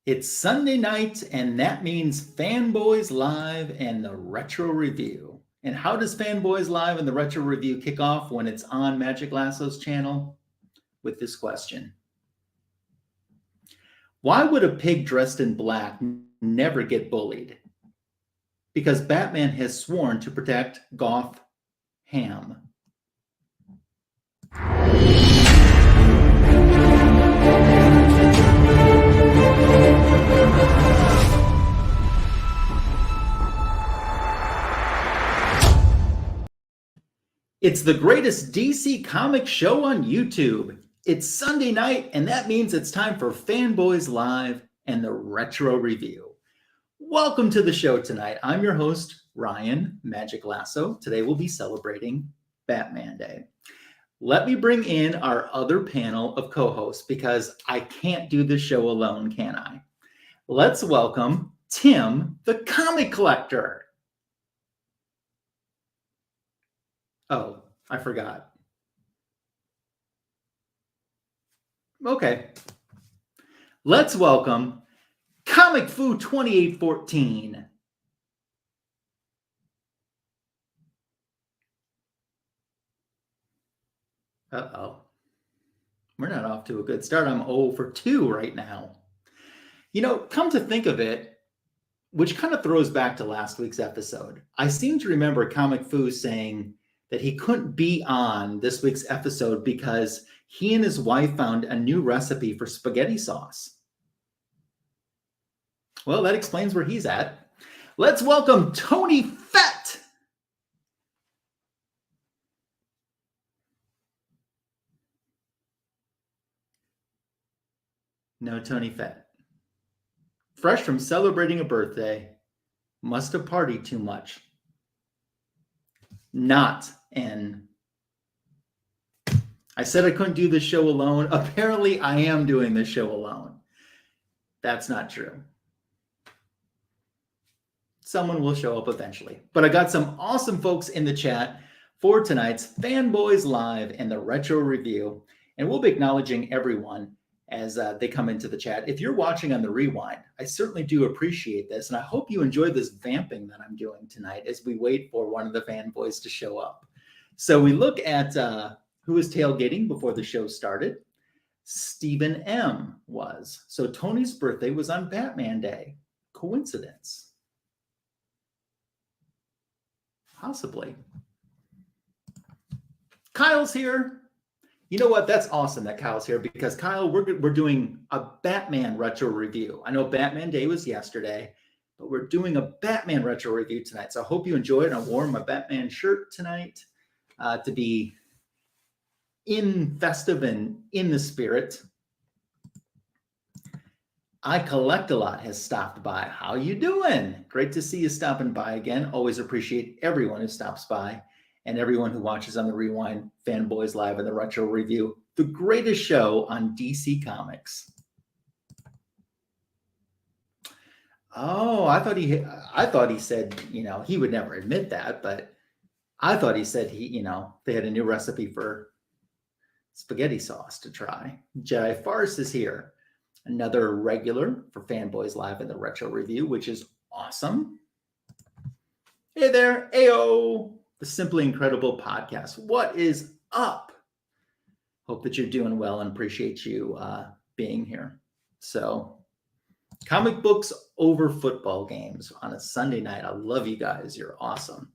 It's Sunday night, and that means Fanboys Live and the Retro Review. And how does Fanboys Live and the Retro Review kick off when it's on Magic Lasso's channel? With this question. Why would a pig dressed in black never get bullied? Because Batman has sworn to protect Goth Ham. It's the greatest DC comic show on YouTube. It's Sunday night, and that means it's time for Fanboys Live and the Retro Review. Welcome to the show tonight. I'm your host, Ryan Magic Lasso. Today we'll be celebrating Batman Day. Let me bring in our other panel of co-hosts because I can't do this show alone, can I? Let's welcome Tim, the comic collector. Oh, I forgot. Okay. Let's welcome Comic Fu 2814. Uh-oh. We're not off to a good start. I'm 0 for 2 right now. You know, come to think of it, which kind of throws back to last week's episode. I seem to remember Comic Fu saying that he couldn't be on this week's episode because he and his wife found a new recipe for spaghetti sauce. Well, that explains where he's at. Let's welcome Tony Fett. No Tony Fett. Fresh from celebrating a birthday. Must have partied too much. Not N. I said I couldn't do this show alone. Apparently, I am doing this show alone. That's not true. Someone will show up eventually. But I got some awesome folks in the chat for tonight's Fanboys Live and the Retro Review. And we'll be acknowledging everyone as they come into the chat. If you're watching on the rewind, I certainly do appreciate this. And I hope you enjoy this vamping that I'm doing tonight as we wait for one of the fanboys to show up. So we look at who was tailgating before the show started. Stephen M. was. So Tony's birthday was on Batman Day. Coincidence? Possibly. Kyle's here. You know what? That's awesome that Kyle's here because Kyle, we're doing a Batman retro review. I know Batman Day was yesterday, but we're doing a Batman retro review tonight. So I hope you enjoy it. I wore my Batman shirt tonight to be in festive and in the spirit. I Collect a Lot has stopped by. How you doing? Great to see you stopping by again. Always appreciate everyone who stops by. And everyone who watches on the Rewind, Fanboys Live, and the Retro Review, the greatest show on DC Comics. Oh, I thought he said, you know, he would never admit that, but I thought he said they had a new recipe for spaghetti sauce to try. Jedi Farce is here, another regular for Fanboys Live and the Retro Review, which is awesome. Hey there, Ayo. The Simply Incredible podcast. What is up? Hope that you're doing well and appreciate you being here. So, comic books over football games on a Sunday night. I love you guys. You're awesome.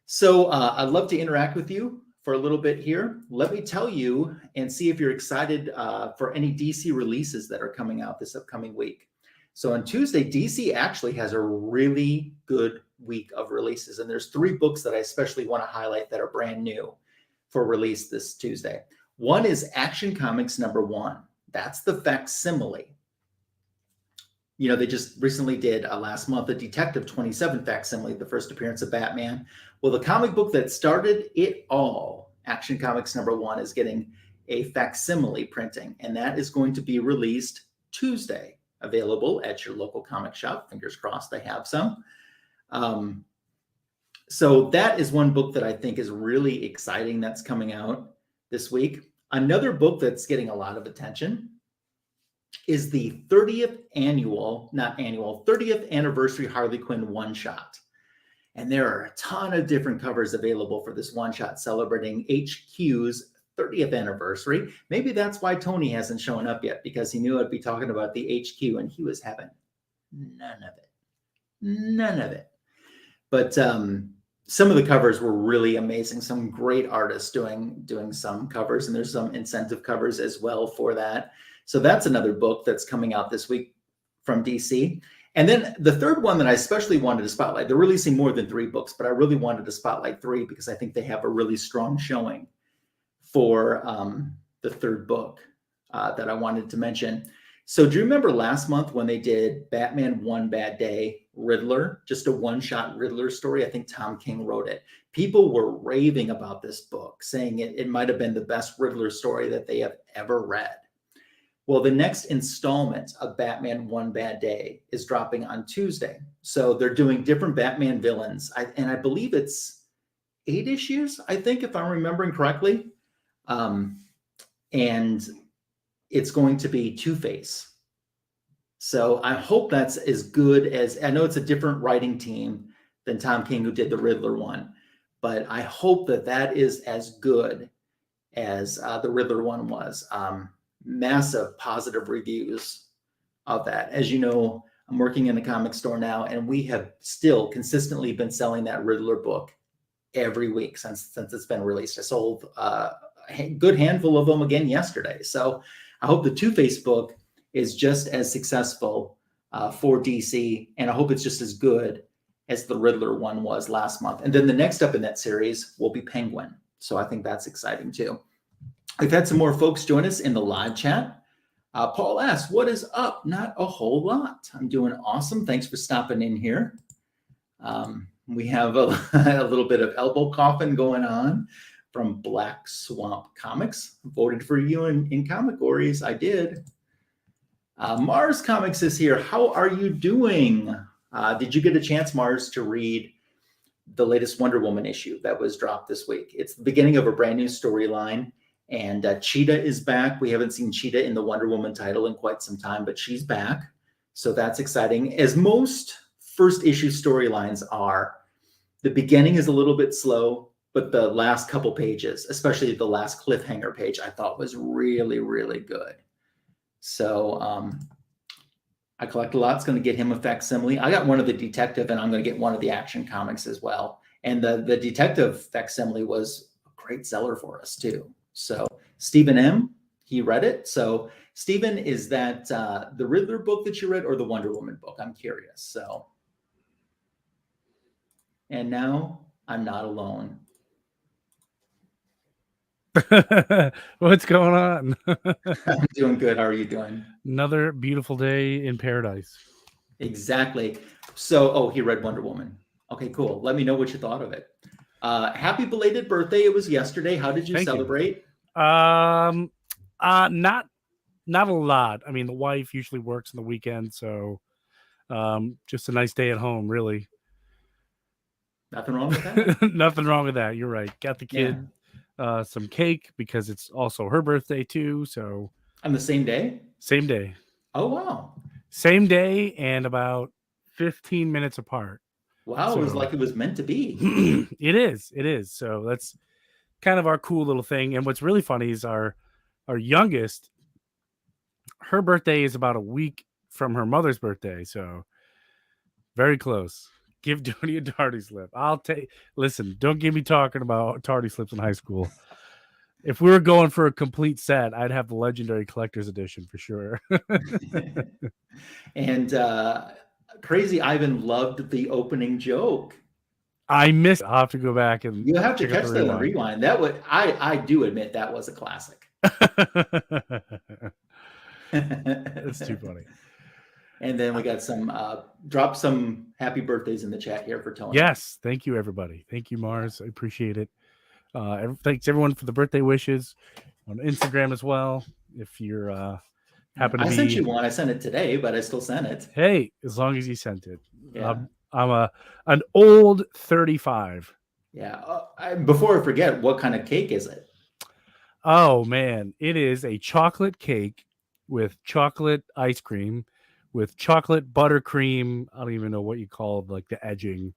So, I'd love to interact with you for a little bit here. Let me tell you and see if you're excited for any DC releases that are coming out this upcoming week. So on Tuesday, DC actually has a really good week of releases. And there's 3 books that I especially want to highlight that are brand new for release this Tuesday. One is Action Comics #1. That's the facsimile. You know, they just recently did last month, a Detective 27 facsimile, the first appearance of Batman. Well, the comic book that started it all, Action Comics #1, is getting a facsimile printing. And that is going to be released Tuesday. Available at your local comic shop. Fingers crossed they have some. So that is one book that I think is really exciting that's coming out this week. Another book that's getting a lot of attention is the 30th anniversary Harley Quinn one-shot. And there are a ton of different covers available for this one-shot celebrating HQ's 30th anniversary. Maybe that's why Tony hasn't shown up yet, because he knew I'd be talking about the HQ and he was having none of it. None of it. But some of the covers were really amazing. Some great artists doing some covers, and there's some incentive covers as well for that. So that's another book that's coming out this week from DC. And then the third one that I especially wanted to spotlight, they're releasing more than 3 books, but I really wanted to spotlight 3 because I think they have a really strong showing for the third book that I wanted to mention. So do you remember last month when they did Batman One Bad Day, Riddler, just a one-shot Riddler story? I think Tom King wrote it. People were raving about this book, saying it might have been the best Riddler story that they have ever read. Well, the next installment of Batman One Bad Day is dropping on Tuesday. So they're doing different Batman villains. And I believe it's 8 issues, I think, if I'm remembering correctly. And it's going to be Two-Face. So I hope that's as good as, I know it's a different writing team than Tom King, who did the Riddler one, but I hope that that is as good as the Riddler one was. Massive positive reviews of that. As you know, I'm working in a comic store now, and we have still consistently been selling that Riddler book every week since it's been released. I sold a good handful of them again yesterday. So I hope the Two-Face book is just as successful for DC, and I hope it's just as good as the Riddler one was last month. And then the next up in that series will be Penguin. So I think that's exciting too. We've had some more folks join us in the live chat. Paul asks, what is up? Not a whole lot. I'm doing awesome. Thanks for stopping in here. We have a little bit of elbow coughing going on from Black Swamp Comics. Voted for you in Comic Gories. I did. Mars Comics is here. How are you doing? Did you get a chance, Mars, to read the latest Wonder Woman issue that was dropped this week? It's the beginning of a brand new storyline. And Cheetah is back. We haven't seen Cheetah in the Wonder Woman title in quite some time, but she's back. So that's exciting. As most first issue storylines are, the beginning is a little bit slow, but the last couple pages, especially the last cliffhanger page, I thought was really, really good. So I collect a lot. It's going to get him a facsimile. I got one of the detective, and I'm going to get one of the Action Comics as well. And the detective facsimile was a great seller for us too. So Stephen M., he read it. So Stephen, is that the Riddler book that you read or the Wonder Woman book? I'm curious. So, and now I'm not alone. What's going on? I'm doing good. How are you doing? Another beautiful day in paradise. Exactly. So, he read Wonder Woman. Okay, cool. Let me know what you thought of it. Happy belated birthday. It was yesterday. How did you celebrate? Not a lot. I mean, the wife usually works on the weekend, so just a nice day at home, really. Nothing wrong with that? Nothing wrong with that. You're right. Got the kid some cake because it's also her birthday too. So on the same day? Same day. Oh, wow. Same day and about 15 minutes apart. Wow, so, it was like it was meant to be. It is. So that's kind of our cool little thing. And what's really funny is our youngest, her birthday is about a week from her mother's birthday. So very close. Give Tony a tardy slip. Listen, don't get me talking about tardy slips in high school. If we were going for a complete set, I'd have the Legendary Collector's Edition for sure. And Crazy Ivan loved the opening joke. I missed it. I'll have to go back and you have to catch the rewind. That would I do admit that was a classic. That's too funny. And then we got some drop some happy birthdays in the chat here for Tony. Yes, thank you everybody. Thank you, Mars. I appreciate it. Thanks everyone for the birthday wishes on Instagram as well. If you're happen to I sent you one. I sent it today, but I still sent it. Hey, as long as you sent it. Yeah. I'm an old 35. Yeah. Before I forget, what kind of cake is it? Oh man, it is a chocolate cake with chocolate ice cream, with chocolate buttercream. I don't even know what you call like the edging.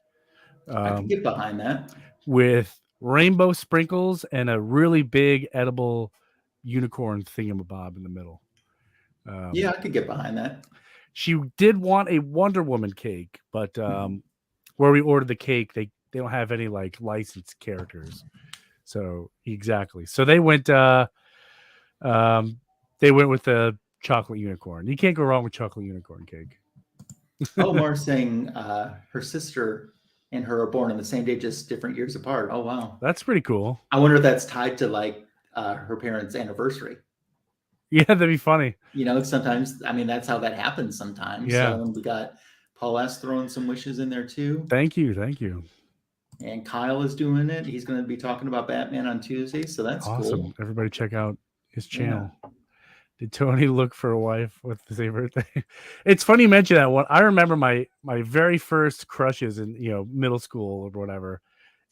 I could get behind that. With rainbow sprinkles and a really big edible unicorn thingamabob in the middle. Yeah, I could get behind that. She did want a Wonder Woman cake, but where we ordered the cake, they don't have any like licensed characters. So exactly. So they went with the chocolate unicorn. You can't go wrong with chocolate unicorn cake. Oh, Mara's saying her sister and her are born on the same day, just different years apart. Oh, wow. That's pretty cool. I wonder if that's tied to like her parents' anniversary. Yeah, that'd be funny. You know, sometimes, I mean, that's how that happens sometimes. Yeah. So we got Paul S. throwing some wishes in there too. Thank you. And Kyle is doing it. He's going to be talking about Batman on Tuesday. So that's awesome. cool. Everybody check out his channel. Yeah. Did Tony look for a wife with the same birthday? It's funny you mention that one. I remember my very first crushes in middle school or whatever,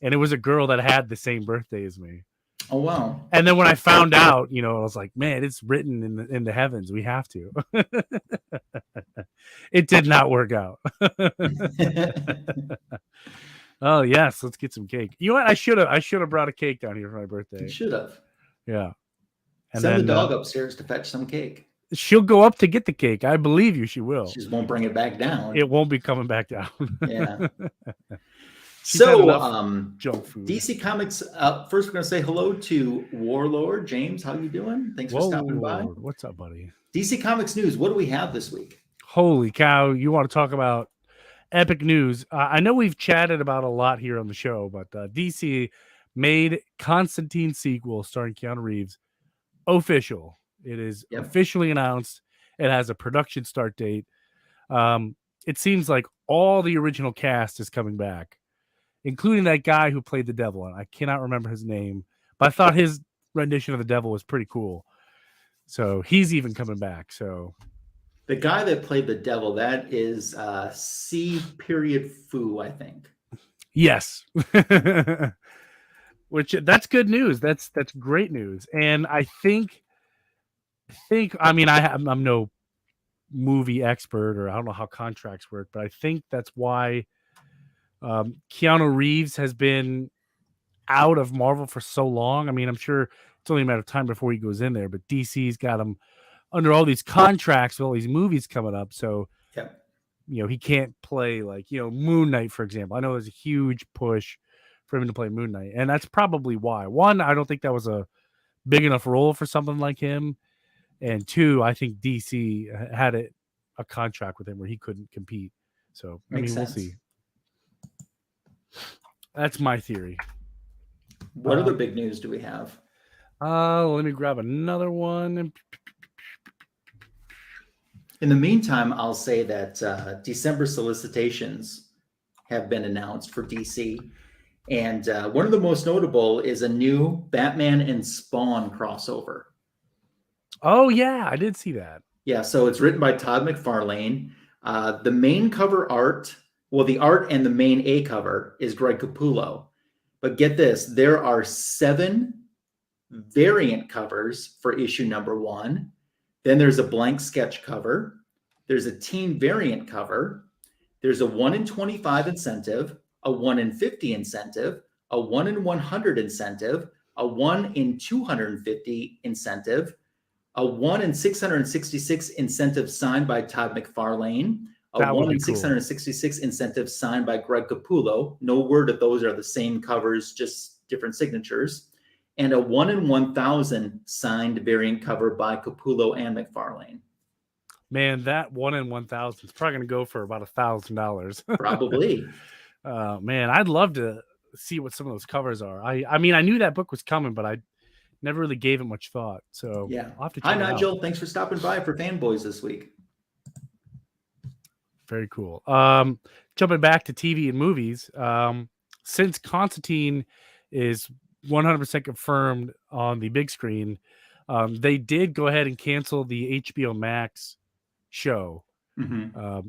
and it was a girl that had the same birthday as me. Oh wow! And then when I found out, I was like, man, it's written in the heavens. We have to. It did not work out. Oh yes, let's get some cake. You know what? I should have brought a cake down here for my birthday. You should have. Yeah. And send the dog upstairs to fetch some cake. She'll go up to get the cake. I believe you. She will. She just won't bring it back down. It won't be coming back down. Yeah. So, junk food. DC Comics. First, we're going to say hello to Warlord James. How you doing? Thanks for stopping by. What's up, buddy? DC Comics news. What do we have this week? Holy cow! You want to talk about epic news? I know we've chatted about a lot here on the show, but DC made Constantine sequel starring Keanu Reeves official. It is officially announced. It has a production start date. It seems like all the original cast is coming back, including that guy who played the devil. I cannot remember his name, but I thought his rendition of the devil was pretty cool. So he's even coming back. So the guy that played the devil, that is C. Fu, I think. Yes. Which that's good news. That's great news. And I think I'm no movie expert, or I don't know how contracts work, but I think that's why Keanu Reeves has been out of Marvel for so long. I mean, I'm sure it's only a matter of time before he goes in there, but DC's got him under all these contracts with all these movies coming up. So, he can't play like, Moon Knight, for example. I know there's a huge push for him to play Moon Knight, and that's probably why. One, I don't think that was a big enough role for something like him. And two, I think DC had a contract with him where he couldn't compete. So, we'll see. That's my theory. What other big news do we have? Let me grab another one. In the meantime, I'll say that December solicitations have been announced for DC. And one of the most notable is a new Batman and Spawn crossover. Oh, yeah, I did see that. Yeah, so it's written by Todd McFarlane. The main cover art, the art and the main A cover is Greg Capullo. But get this, there are 7 variant covers for issue number 1. Then there's a blank sketch cover. There's a teen variant cover. There's a 1 in 25 incentive, a 1 in 50 incentive, a 1 in 100 incentive, a 1 in 250 incentive, a 1 in 666 incentive signed by Todd McFarlane, a 1 in 666 incentive signed by Greg Capullo. No word if those are the same covers, just different signatures. And a 1 in 1,000 signed variant cover by Capullo and McFarlane. Man, that 1 in 1,000 is probably going to go for about $1,000. Probably. Man, I'd love to see what some of those covers are. I mean, I knew that book was coming, but I never really gave it much thought. So yeah. I'll have to check it Nigel. Out. Thanks for stopping by for Fanboys this week. Very cool. Jumping back to TV and movies, since Constantine is 100% confirmed on the big screen, they did go ahead and cancel the HBO Max show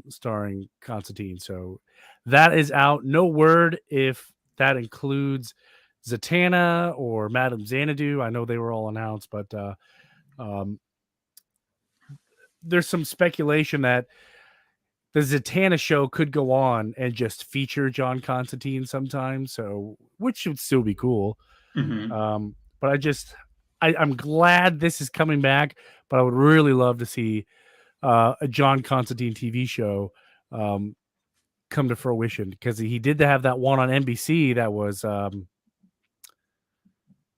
starring Constantine. So that is out. No word if that includes Zatanna or Madame Xanadu. I know they were all announced, but there's some speculation that the Zatanna show could go on and just feature John Constantine sometime. So, which would still be cool. Mhm. But I'm glad this is coming back, but I would really love to see a John Constantine TV show come to fruition, because he did have that one on NBC that was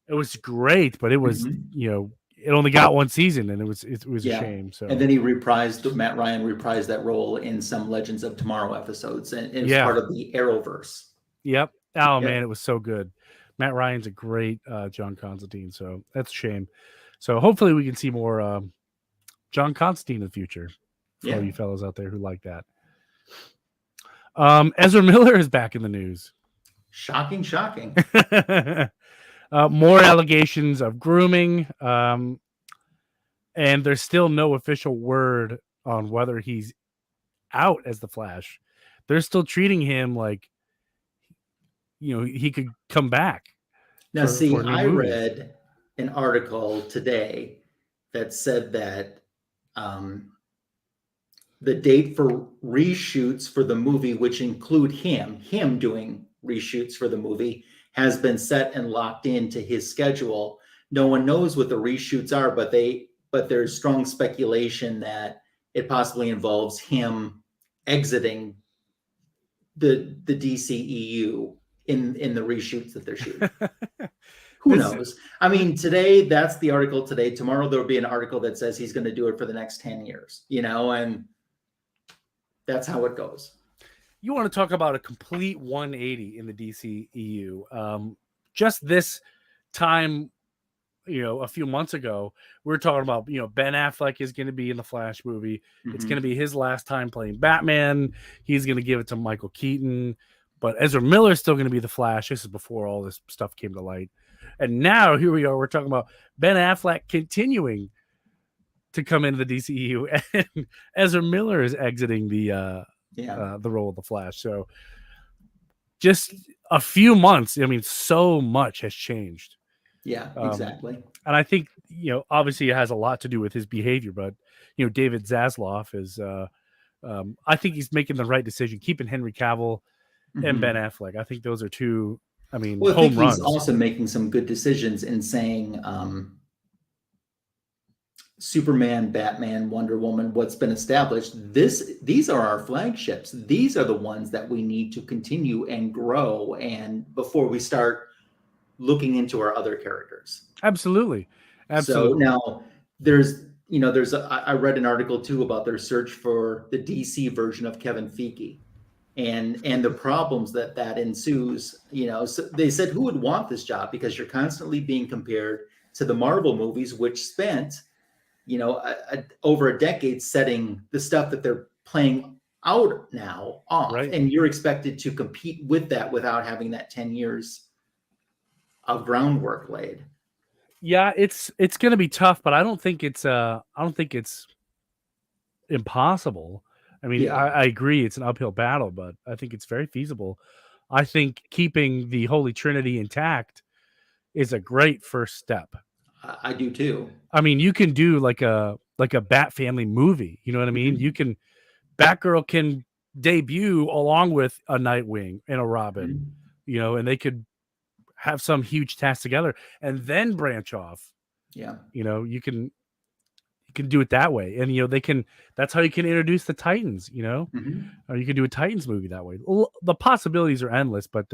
it was great, but it was Mhm. it only got one season, and it was a Yeah. shame. So And then Matt Ryan reprised that role in some Legends of Tomorrow episodes, and it was yeah, part of the Arrowverse. yep. Oh Yep. man, it was so good. Matt Ryan's a great John Constantine, so that's a shame. So hopefully we can see more John Constantine in the future for all Yeah. you fellows out there who like that. Ezra Miller is back in the news. Shocking. More allegations of grooming, and there's still no official word on whether he's out as the Flash. They're still treating him like he could come back Now, see, for new I movies. read an article today that said that the date for reshoots for the movie, which include him doing reshoots for the movie, has been set and locked into his schedule. No one knows what the reshoots are, but there's strong speculation that it possibly involves him exiting the DCEU in the reshoots that they're shooting. Who This knows? I mean, today that's the article today. Tomorrow there'll be an article that says he's going to do it for the next 10 years, and that's how it goes. You want to talk about a complete 180 in the DCEU. Just this time, a few months ago, we were talking about, Ben Affleck is going to be in the Flash movie. It's going to be his last time playing Batman. He's going to give it to Michael Keaton, but Ezra Miller is still going to be the Flash. This is before all this stuff came to light. And now here we are. We're talking about Ben Affleck continuing to come into the DCEU, and Ezra Miller is exiting the role of the Flash. So just a few months. I mean, so much has changed. Yeah, exactly. And I think, obviously it has a lot to do with his behavior, but, David Zaslav is, I think he's making the right decision, keeping Henry Cavill and Ben Affleck. I think those are two, home runs. He's also making some good decisions in saying Superman, Batman, Wonder Woman, what's been established. These are our flagships. These are the ones that we need to continue and grow, and before we start looking into our other characters. Absolutely. So now I read an article too about their search for the DC version of Kevin Feige, and the problems that ensues. So they said, who would want this job, because you're constantly being compared to the Marvel movies, which spent over a decade setting the stuff that they're playing out now off, right. And you're expected to compete with that without having that 10 years of groundwork laid. Yeah, it's going to be tough, but I don't think it's impossible. I mean, Yeah. I agree it's an uphill battle, but I think it's very feasible. I think keeping the Holy Trinity intact is a great first step. I do too. I mean, you can do like a Bat Family movie. You know what I mean? You can, Batgirl can debut along with a Nightwing and a Robin, and they could have some huge task together and then branch off. Yeah. You can do it that way. And, that's how you can introduce the Titans, or you can do a Titans movie that way. The possibilities are endless, but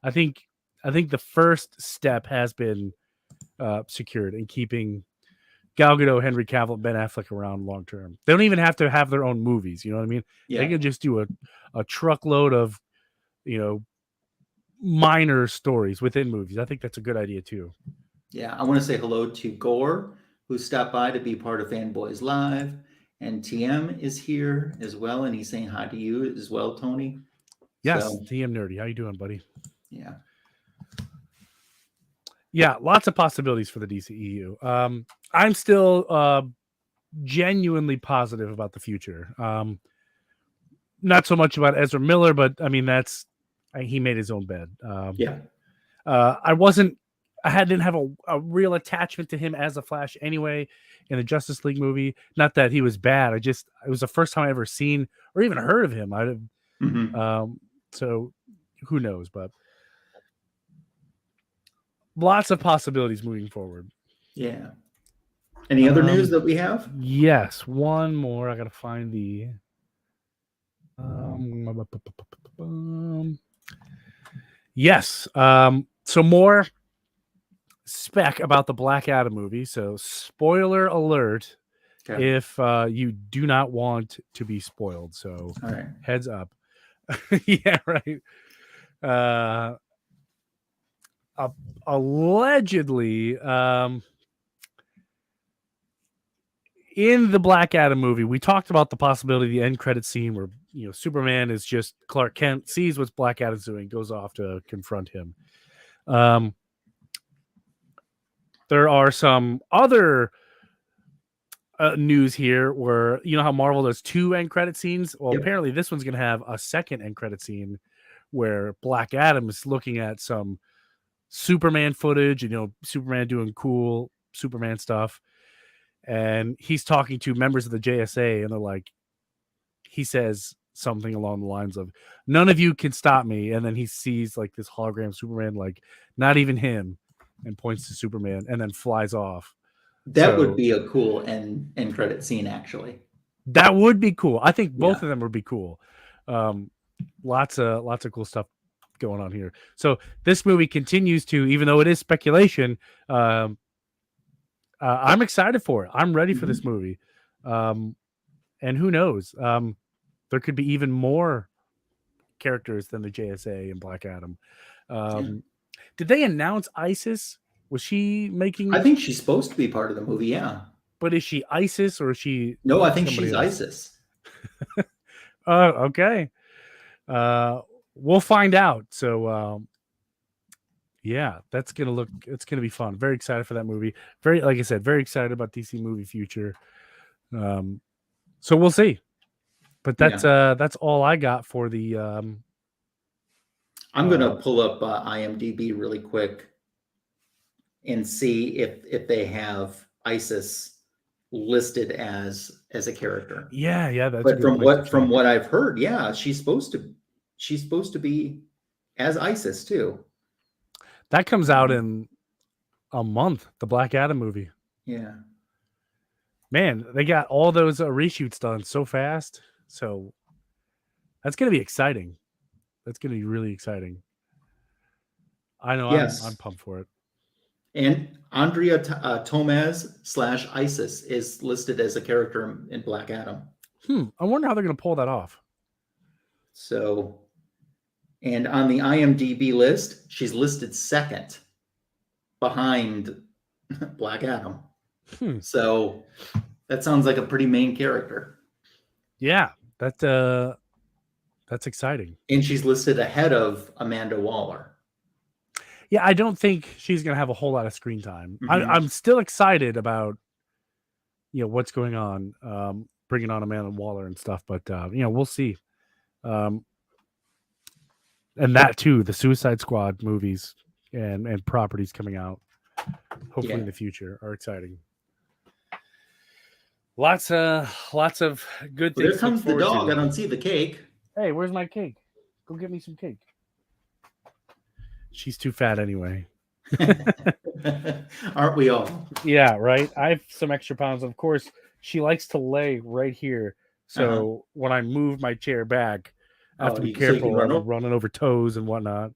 I think the first step has been secured in keeping Gal Gadot, Henry Cavill, Ben Affleck around long term. They don't even have to have their own movies. You know what I mean? Yeah. They can just do a truckload of, minor stories within movies. I think that's a good idea too. Yeah. I want to say hello to Gore, who stopped by to be part of Fanboys Live. And TM is here as well. And he's saying hi to you as well, Tony. Yes. So, TM Nerdy. How you doing, buddy? Yeah. Yeah. Lots of possibilities for the DCEU. I'm still genuinely positive about the future. Not so much about Ezra Miller, but I mean, he made his own bed. Yeah. I wasn't didn't have a real attachment to him as a Flash anyway in the Justice League movie. Not that he was bad. It was the first time I ever seen or even heard of him. So who knows? But lots of possibilities moving forward. Yeah. Any other news that we have? Yes, one more. I gotta find the. Yes. So more spec about the Black Adam movie. So spoiler alert if you do not want to be spoiled. So all right. Heads up. Yeah, right. Allegedly, in the Black Adam movie, we talked about the possibility of the end credit scene where Superman is just Clark Kent, sees what Black Adam's doing, goes off to confront him. There are some other news here where how Marvel does 2 end credit scenes. Well, apparently this one's going to have a second end credit scene where Black Adam is looking at some Superman footage and Superman doing cool Superman stuff. And he's talking to members of the JSA, and they're like, he says something along the lines of, "None of you can stop me." And then he sees like this hologram Superman, like not even him, and points to Superman, and then flies off. That would be a cool end credit scene, actually. That would be cool. I think both of them would be cool. Lots of cool stuff going on here. So this movie continues to, even though it is speculation, I'm excited for it. I'm ready for this movie. And who knows? There could be even more characters than the JSA and Black Adam. Did they announce Isis? Was she making... I think she's supposed to be part of the movie, yeah. But is she Isis or is she... No, I think she's Isis. Okay. We'll find out. So, yeah, it's going to be fun. Very excited for that movie. Like I said, very excited about DC movie future. So we'll see. But that's all I got for the... I'm going to pull up IMDb really quick and see if they have Isis listed as a character. Yeah, that's but from what I've heard, yeah, she's supposed to be as Isis too. That comes out in a month, the Black Adam movie. Yeah. Man, they got all those reshoots done so fast. So that's going to be exciting. That's going to be really exciting. I know. Yes. I'm pumped for it. And Andrea Tomaz / Isis is listed as a character in Black Adam. I wonder how they're going to pull that off. So, and on the IMDb list, she's listed second behind Black Adam. So that sounds like a pretty main character. Yeah, that's exciting. And she's listed ahead of Amanda Waller. Yeah, I don't think she's going to have a whole lot of screen time. I'm still excited about, what's going on, bringing on Amanda Waller and stuff. But, we'll see. And that, too, the Suicide Squad movies and properties coming out, hopefully in the future, are exciting. Lots of good things. There comes the dog. I don't see the cake. Hey, where's my cake? Go get me some cake. She's too fat anyway. Aren't we all? Yeah, right. I have some extra pounds. Of course, she likes to lay right here. So when I move my chair back, I have to be careful. I'm running over toes and whatnot.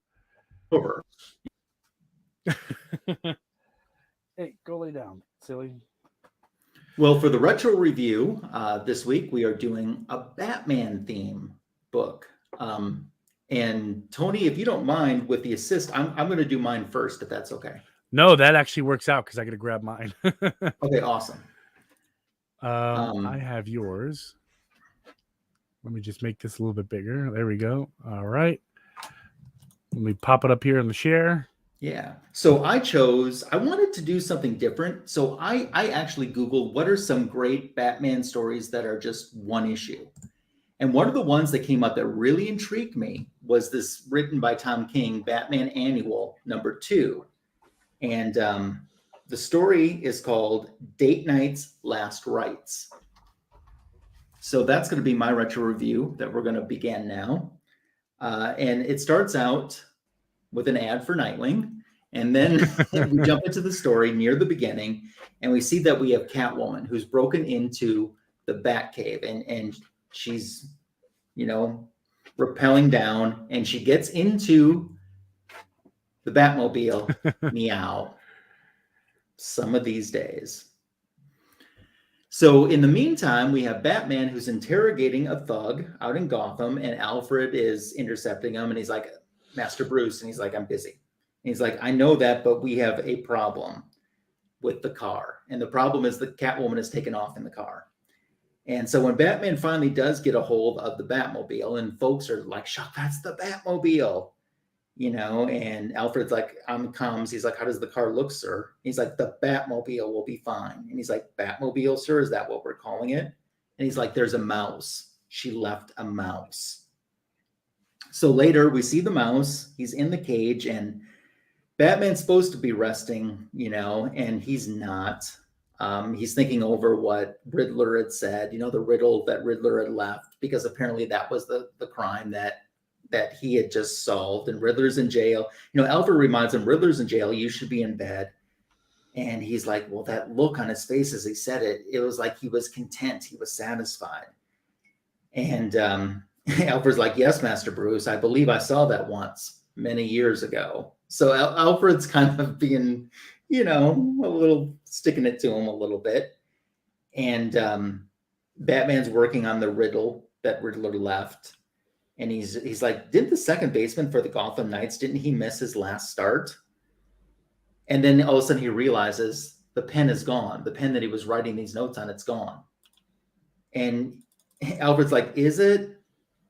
Over. Hey, go lay down, silly. Well, for the retro review, this week we are doing a Batman theme book. And Tony, if you don't mind, with the assist, I'm going to do mine first, if that's okay. No, that actually works out because I got to grab mine. Okay, awesome. I have yours. Let me just make this a little bit bigger. There we go. All right. Let me pop it up here in the share. Yeah. So I wanted to do something different. So I actually Googled what are some great Batman stories that are just one issue. And one of the ones that came up that really intrigued me was this written by Tom King, Batman Annual #2. And the story is called Date Night's Last Rites. So that's going to be my retro review that we're going to begin now. And it starts out with an ad for Nightwing. And then we jump into the story near the beginning, and we see that we have Catwoman who's broken into the Batcave, and she's, rappelling down, and she gets into the Batmobile. Meow. Some of these days. So in the meantime, we have Batman who's interrogating a thug out in Gotham, and Alfred is intercepting him, and he's like, Master Bruce, and he's like, I'm busy. And he's like, I know that, but we have a problem with the car. And the problem is the Catwoman is taken off in the car. And so when Batman finally does get a hold of the Batmobile, and folks are like, shocked, that's the Batmobile, and Alfred's like, on comms, he's like, how does the car look, sir? He's like, the Batmobile will be fine. And he's like, Batmobile, sir? Is that what we're calling it? And he's like, there's a mouse. She left a mouse. So later we see the mouse. He's in the cage, and Batman's supposed to be resting, and he's not. He's thinking over what Riddler had said, the riddle that Riddler had left, because apparently that was the crime that he had just solved, and Riddler's in jail. Alfred reminds him, Riddler's in jail, you should be in bed. And he's like, well, that look on his face as he said it, it was like he was content, he was satisfied. And Alfred's like, yes, Master Bruce, I believe I saw that once, many years ago. So Alfred's kind of being, a little sticking it to him a little bit. And Batman's working on the riddle that Riddler left. And he's like, didn't the second baseman for the Gotham Knights, didn't he miss his last start? And then all of a sudden he realizes the pen is gone. The pen that he was writing these notes on, it's gone. And Alfred's like,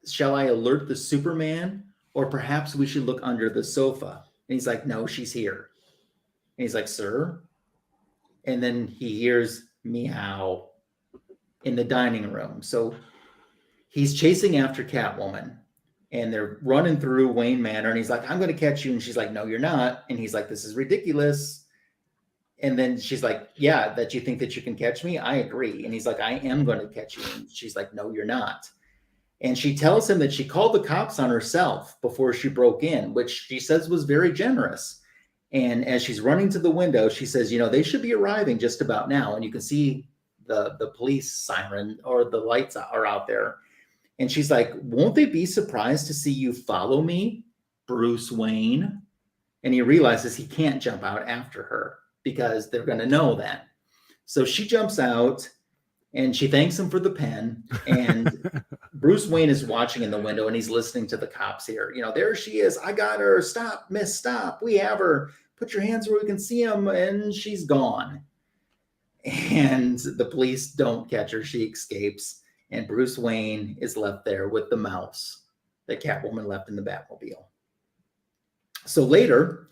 shall I alert the Superman? Or perhaps we should look under the sofa. And he's like, no, she's here. And he's like, sir? And then he hears meow in the dining room. So he's chasing after Catwoman, and they're running through Wayne Manor, and he's like, I'm going to catch you. And she's like, no, you're not. And he's like, this is ridiculous. And then she's like, yeah, that you think that you can catch me? I agree. And he's like, I am going to catch you. And she's like, no, you're not. And she tells him that she called the cops on herself before she broke in, which she says was very generous. And as she's running to the window, she says, they should be arriving just about now. And you can see the police siren, or the lights are out there. And she's like, won't they be surprised to see you follow me, Bruce Wayne? And he realizes he can't jump out after her because they're going to know that. So she jumps out, and she thanks him for the pen. And Bruce Wayne is watching in the window, and he's listening to the cops here. There she is. I got her. Stop, miss, stop. We have her. Put your hands where we can see them. And she's gone. And the police don't catch her. She escapes. And Bruce Wayne is left there with the mouse that Catwoman left in the Batmobile. So later,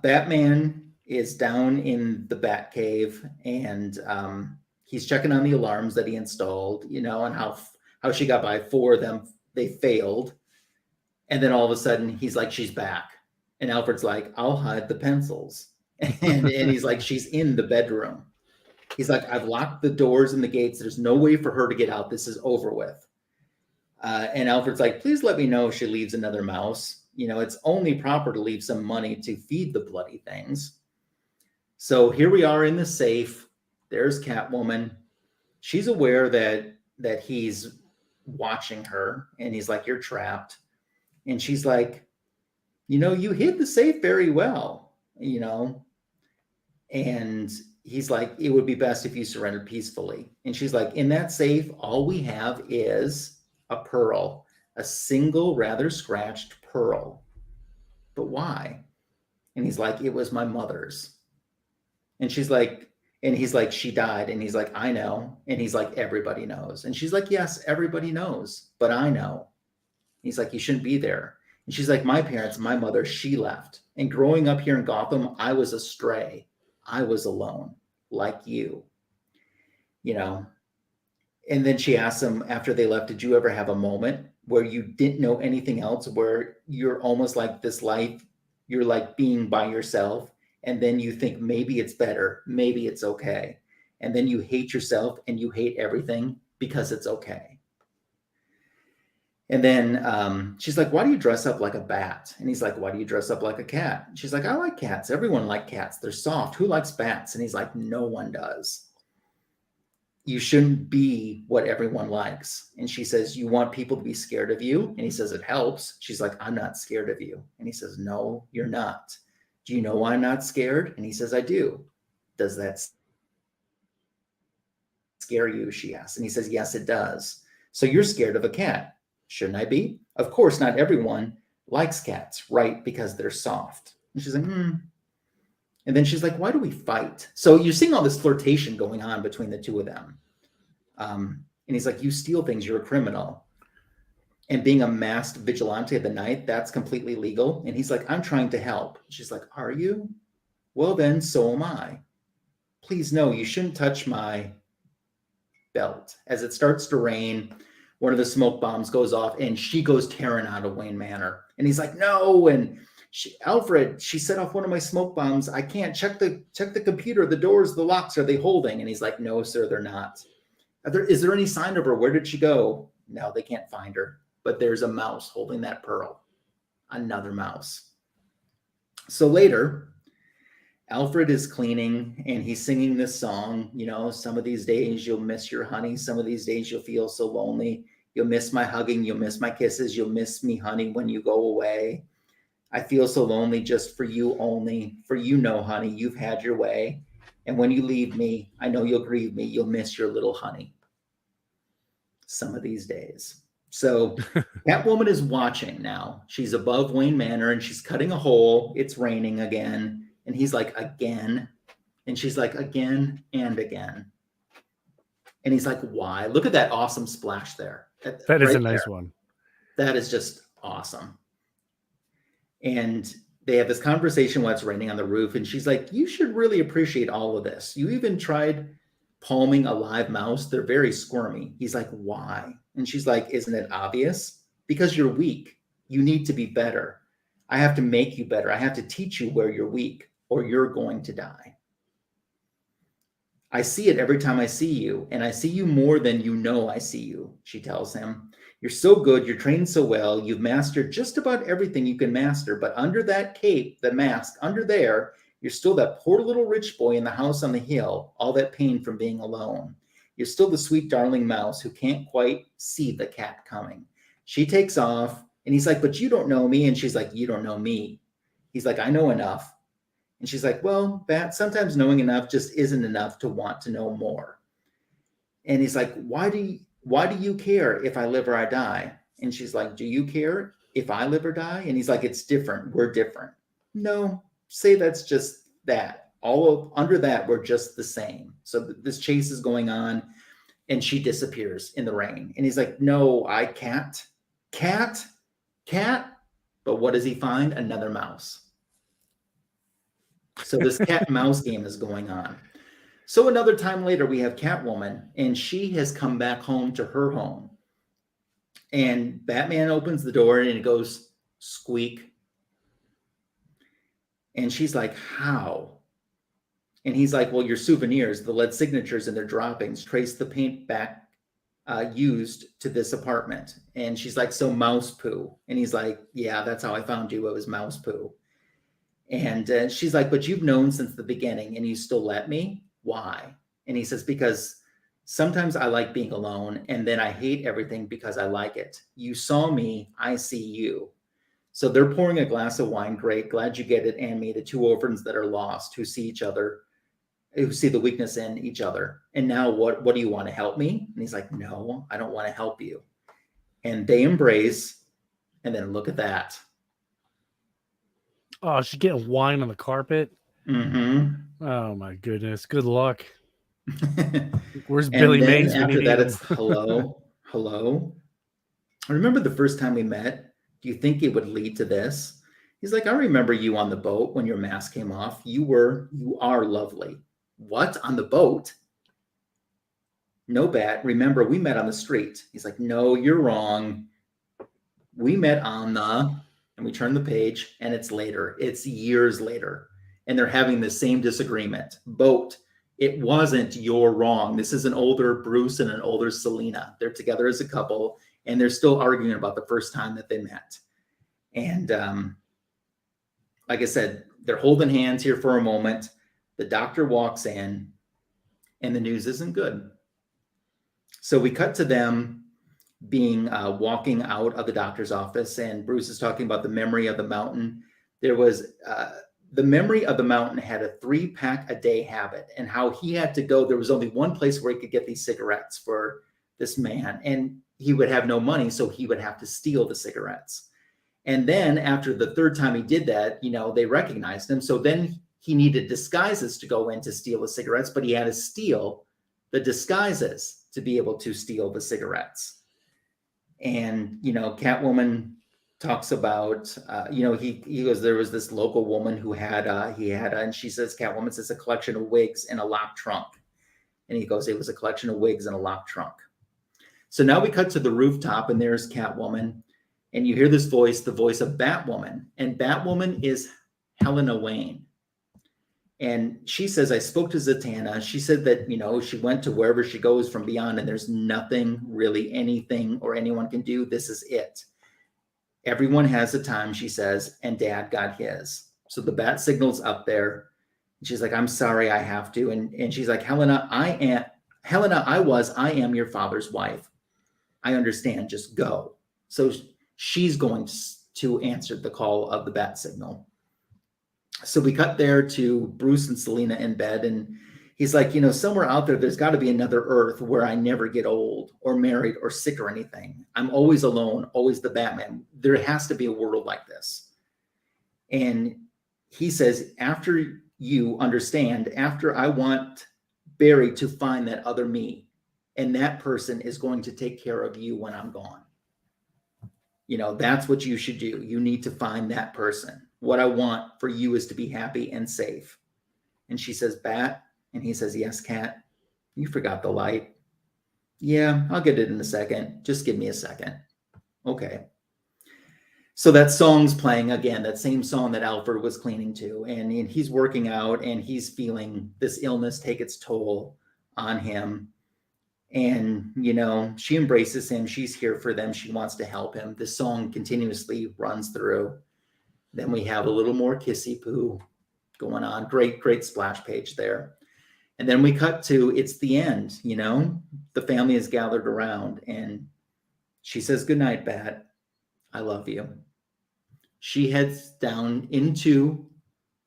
Batman is down in the Batcave, and he's checking on the alarms that he installed, and how she got by. 4 of them, they failed. And then all of a sudden, he's like, she's back. And Alfred's like, I'll hide the pencils. And he's like, she's in the bedroom. He's like, I've locked the doors and the gates. There's no way for her to get out. This is over with. And Alfred's like, please let me know if she leaves another mouse. It's only proper to leave some money to feed the bloody things. So here we are in the safe. There's Catwoman. She's aware that he's watching her, and he's like, you're trapped. And she's like, you hid the safe very well, and he's like, it would be best if you surrendered peacefully. And she's like, in that safe, all we have is a pearl, a single, rather scratched pearl. But why? And he's like, it was my mother's. And she's like, and he's like, she died. And he's like, I know. And he's like, everybody knows. And she's like, yes, everybody knows, but I know. He's like, you shouldn't be there. And she's like, my parents, my mother, she left. And growing up here in Gotham, I was a stray. I was alone, like you. And then she asks him after they left, did you ever have a moment where you didn't know anything else, where you're almost like this life You're like being by yourself. And then you think maybe it's better. Maybe it's okay. And then you hate yourself and you hate everything because it's okay. And then she's like, why do you dress up like a bat? And he's like, why do you dress up like a cat? And she's like, I like cats. Everyone likes cats. They're soft. Who likes bats? And he's like, no one does. You shouldn't be what everyone likes. And she says, you want people to be scared of you? And he says, it helps. She's like, I'm not scared of you. And he says, no, you're not. Do you know why I'm not scared? And he says, I do. Does that scare you? She asks. And he says, yes, it does. So you're scared of a cat. Shouldn't I be? Of course, not everyone likes cats, right? Because they're soft. And she's like, And then she's like, why do we fight? So you're seeing all this flirtation going on between the two of them. And he's like, you steal things, you're a criminal. And being a masked vigilante of the night, that's completely legal. And he's like, I'm trying to help. She's like, are you? Well, then so am I. Please, no, you shouldn't touch my belt. As it starts to rain, one of the smoke bombs goes off and she goes tearing out of Wayne Manor. And he's like, no. And Alfred, she set off one of my smoke bombs. I can't check the computer, the doors, the locks, are they holding? And he's like, no, sir, they're not. Is there any sign of her? Where did she go? No, they can't find her. But there's a mouse holding that pearl. Another mouse. So later, Alfred is cleaning and he's singing this song. You know, some of these days you'll miss your honey. Some of these days you'll feel so lonely. You'll miss my hugging. You'll miss my kisses. You'll miss me, honey, when you go away. I feel so lonely just for you only. For you know, honey, you've had your way. And when you leave me, I know you'll grieve me. You'll miss your little honey. Some of these days. So Catwoman is watching now. She's above Wayne Manor and she's cutting a hole. It's raining again. And he's like, again. And she's like, again and again. And he's like, why? Look at that awesome splash there. That is a nice one. That is just awesome. And they have this conversation while it's raining on the roof. And she's like, you should really appreciate all of this. You even tried palming a live mouse. They're very squirmy. He's like, why? And she's like, isn't it obvious? Because you're weak. You need to be better. I have to make you better. I have to teach you where you're weak or you're going to die. I see it every time I see you, and I see you more than you know I see you, she tells him. You're so good. You're trained so well. You've mastered just about everything you can master. But under that cape, the mask, under there, you're still that poor little rich boy in the house on the hill, all that pain from being alone. You're still the sweet, darling mouse who can't quite see the cat coming. She takes off, and he's like, but you don't know me. And she's like, you don't know me. He's like, I know enough. And she's like, well, Bat, sometimes knowing enough just isn't enough to want to know more. And he's like, why do you care if I live or I die? And she's like, do you care if I live or die? And he's like, it's different. We're different. No, say that's just that. Under that, we're just the same. So this chase is going on and she disappears in the rain. And he's like, no, I can't. Cat. But what does he find? Another mouse. So this cat and mouse game is going on. So another time later, we have Catwoman, and she has come back home to her home. And Batman opens the door, and it goes squeak. And she's like, how? And he's like, well, your souvenirs, the lead signatures and their droppings, trace the paint back used to this apartment. And she's like, so mouse poo. And he's like, yeah, that's how I found you. It was mouse poo. And she's like, but you've known since the beginning and you still let me? Why? And he says, because sometimes I like being alone and then I hate everything because I like it. You saw me, I see you. So they're pouring a glass of wine. Great. Glad you get it. And me, the two orphans that are lost, who see each other, who see the weakness in each other. And now what do you want to help me? And he's like, no, I don't want to help you. And they embrace. And then look at that. Oh, she's getting wine on the carpet. Mm-hmm. Oh my goodness. Good luck. Where's Billy Mays? After that, it's hello. I remember the first time we met. Do you think it would lead to this? He's like, I remember you on the boat when your mask came off. You are lovely. What? On the boat? No, Bat. Remember, we met on the street. He's like, no, you're wrong. We met on the, and and we turn the page, and it's later. It's years later, and they're having the same disagreement. Boat, it wasn't your wrong. This is an older Bruce and an older Selina. They're together as a couple, and they're still arguing about the first time that they met. And like I said, they're holding hands here for a moment. The doctor walks in, and the news isn't good. So we cut to them being walking out of the doctor's office, and Bruce is talking about the memory of the mountain. There was the memory of the mountain had a 3-pack a day habit, and how he had to go. There was only one place where he could get these cigarettes for this man, and he would have no money, so he would have to steal the cigarettes. And then after the third time he did that, they recognized him. So then he needed disguises to go in to steal the cigarettes, but he had to steal the disguises to be able to steal the cigarettes. And, Catwoman talks about, he goes, there was this local woman who had, and she says, Catwoman says, a collection of wigs in a locked trunk. And he goes, it was a collection of wigs in a locked trunk. So now we cut to the rooftop, and there's Catwoman. And you hear this voice, the voice of Batwoman. And Batwoman is Helena Wayne. And she says, I spoke to Zatanna. She said that, she went to wherever she goes from beyond, and there's nothing really anything or anyone can do. This is it. Everyone has a time, she says, and Dad got his. So the bat signal's up there. And she's like, I'm sorry, I have to. And she's like, Helena, I am your father's wife. I understand, just go. So she's going to answer the call of the bat signal. So we cut there to Bruce and Selina in bed, and he's like, somewhere out there's got to be another Earth where I never get old or married or sick or anything. I'm always alone, always the Batman. There has to be a world like this. And he says, after you understand, after I want Barry to find that other me, and that person is going to take care of you when I'm gone. That's what you should do. You need to find that person. What I want for you is to be happy and safe. And she says, Bat. And he says, yes, Cat. You forgot the light. Yeah, I'll get it in a second. Just give me a second. Okay. So that song's playing again, that same song that Alfred was cleaning to. And he's working out, and he's feeling this illness take its toll on him. And, she embraces him. She's here for them. She wants to help him. The song continuously runs through. Then we have a little more kissy poo going on. Great, great splash page there. And then we cut to, it's the end, the family is gathered around, and she says, good night, Bat. I love you. She heads down into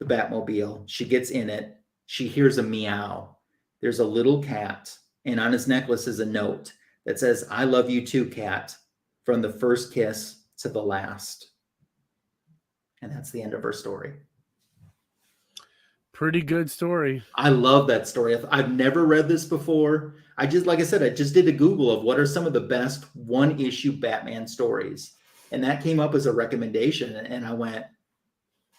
the Batmobile. She gets in it. She hears a meow. There's a little cat, and on his necklace is a note that says, I love you too, Cat, from the first kiss to the last. And that's the end of her story. Pretty good story. I love that story. I've never read this before. I just did a Google of what are some of the best one-issue Batman stories. And that came up as a recommendation. And I went,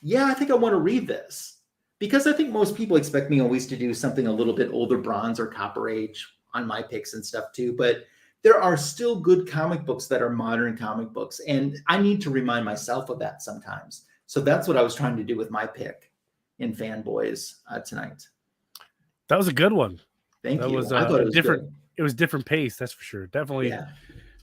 yeah, I think I want to read this. Because I think most people expect me always to do something a little bit older Bronze or Copper Age on my picks and stuff too. But there are still good comic books that are modern comic books. And I need to remind myself of that sometimes. So that's what I was trying to do with my pick in Fanboys tonight. That was a good one. Thank you. Was, I thought it was different. good. It was different pace, that's for sure. Definitely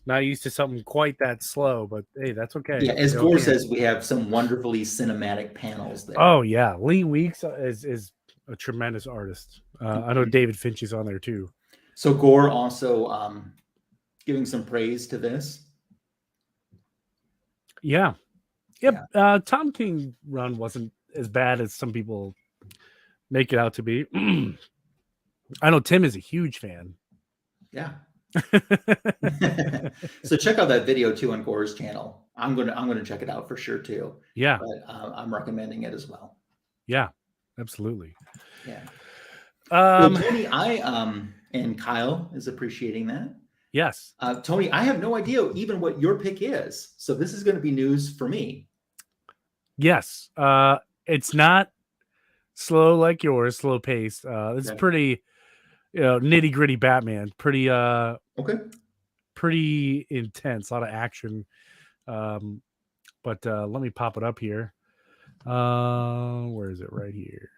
not used to something quite that slow, but hey, that's okay. Yeah, as Gore says, we have some wonderfully cinematic panels there. Oh yeah, Lee Weeks is a tremendous artist. I know David Finch is on there too. So Gore also giving some praise to this. Yeah. Yep. Yeah. Tom King run wasn't as bad as some people make it out to be. I know Tim is a huge fan. Yeah. So check out that video too on Gore's channel. I'm gonna check it out for sure too. Yeah. But I'm recommending it as well. Yeah, absolutely. Yeah. Tony, and Kyle is appreciating that. Yes. Tony, I have no idea even what your pick is. So this is going to be news for me. Yes. It's not slow like yours, slow pace. It's pretty, nitty gritty Batman. Pretty, okay. Pretty intense. A lot of action. But let me pop it up here. Where is it? Right here.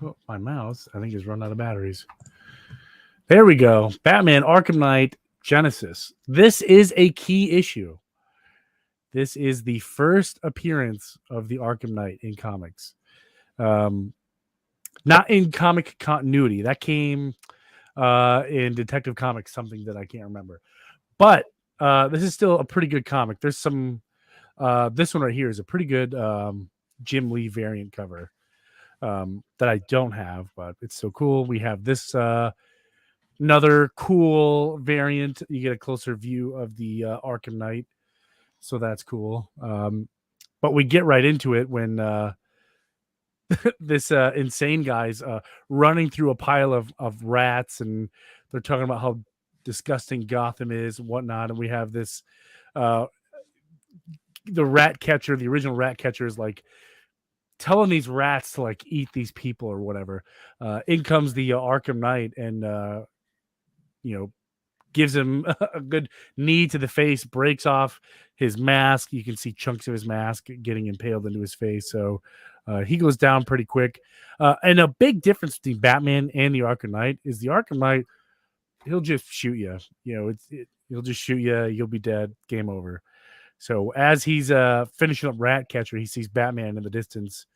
Oh, my mouse, I think, has run out of batteries. There we go. Batman Arkham Knight Genesis. This is a key issue. This is the first appearance of the Arkham Knight in comics. Not in comic continuity. That came in Detective Comics, something that I can't remember. But this is still a pretty good comic. There's some... this one right here is a pretty good Jim Lee variant cover that I don't have, but it's so cool. We have this another cool variant. You get a closer view of the Arkham Knight, so that's cool. But we get right into it when this insane guy's running through a pile of rats, and they're talking about how disgusting Gotham is and whatnot. And we have this the rat catcher, the original rat catcher, is like telling these rats to like eat these people or whatever. In comes the Arkham Knight and gives him a good knee to the face, breaks off his mask. You can see chunks of his mask getting impaled into his face. So he goes down pretty quick. And a big difference between Batman and the Arkham Knight is the Arkham Knight, he'll just shoot you. He'll just shoot you. You'll be dead. Game over. So as he's finishing up Ratcatcher, he sees Batman in the distance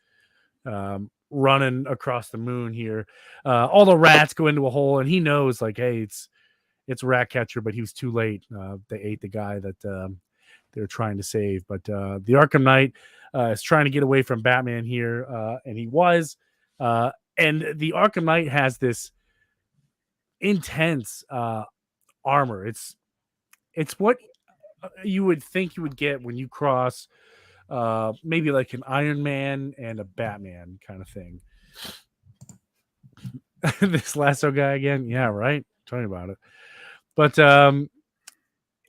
running across the moon here. All the rats go into a hole, and he knows, like, hey, it's Ratcatcher, but he was too late. They ate the guy that they were trying to save. But the Arkham Knight is trying to get away from Batman here, and he was. And the Arkham Knight has this intense armor. It's what you would think you would get when you cross maybe like an Iron Man and a Batman kind of thing. This lasso guy again. Yeah, right. Tell me about it. But